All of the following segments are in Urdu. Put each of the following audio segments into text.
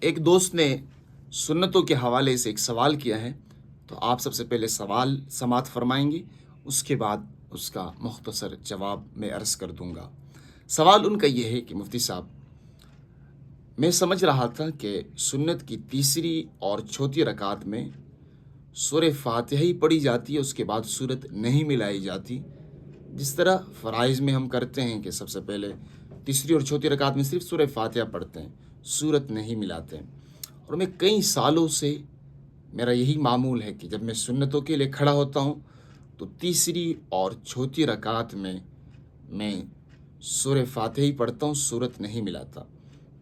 ایک دوست نے سنتوں کے حوالے سے ایک سوال کیا ہے، تو آپ سب سے پہلے سوال سماعت فرمائیں گے، اس کے بعد اس کا مختصر جواب میں عرض کر دوں گا۔ سوال ان کا یہ ہے کہ مفتی صاحب، میں سمجھ رہا تھا کہ سنت کی تیسری اور چوتھی رکعت میں سورہ فاتحہ ہی پڑھی جاتی ہے، اس کے بعد سورت نہیں ملائی جاتی، جس طرح فرائض میں ہم کرتے ہیں کہ سب سے پہلے تیسری اور چوتھی رکعت میں صرف سورہ فاتحہ پڑھتے ہیں، سورت نہیں ملاتے ہیں۔ اور میں کئی سالوں سے میرا یہی معمول ہے کہ جب میں سنتوں کے لیے کھڑا ہوتا ہوں تو تیسری اور چوتھی رکعت میں سورہ فاتحہ ہی پڑھتا ہوں، سورت نہیں ملاتا۔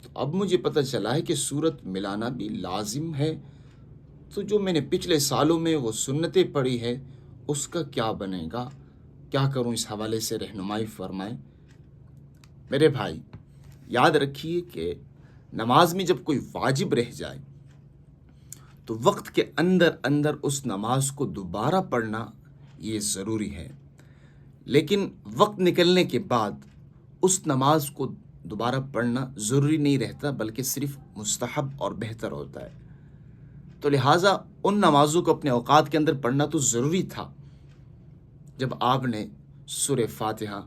تو اب مجھے پتہ چلا ہے کہ سورت ملانا بھی لازم ہے، تو جو میں نے پچھلے سالوں میں وہ سنتیں پڑھی ہے اس کا کیا بنے گا، کیا کروں؟ اس حوالے سے رہنمائی فرمائیں۔ میرے بھائی، یاد رکھیے کہ نماز میں جب کوئی واجب رہ جائے تو وقت کے اندر اس نماز کو دوبارہ پڑھنا یہ ضروری ہے، لیکن وقت نکلنے کے بعد اس نماز کو دوبارہ پڑھنا ضروری نہیں رہتا، بلکہ صرف مستحب اور بہتر ہوتا ہے۔ تو لہٰذا ان نمازوں کو اپنے اوقات کے اندر پڑھنا تو ضروری تھا۔ جب آپ نے سورہ فاتحہ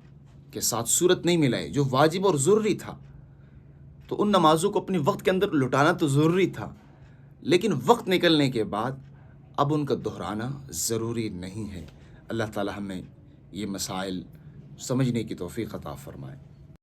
کے ساتھ سورت نہیں ملائی جو واجب اور ضروری تھا، تو ان نمازوں کو اپنے وقت کے اندر لٹانا تو ضروری تھا، لیکن وقت نکلنے کے بعد اب ان کا دہرانا ضروری نہیں ہے۔ اللہ تعالی ہمیں یہ مسائل سمجھنے کی توفیق عطا فرمائے۔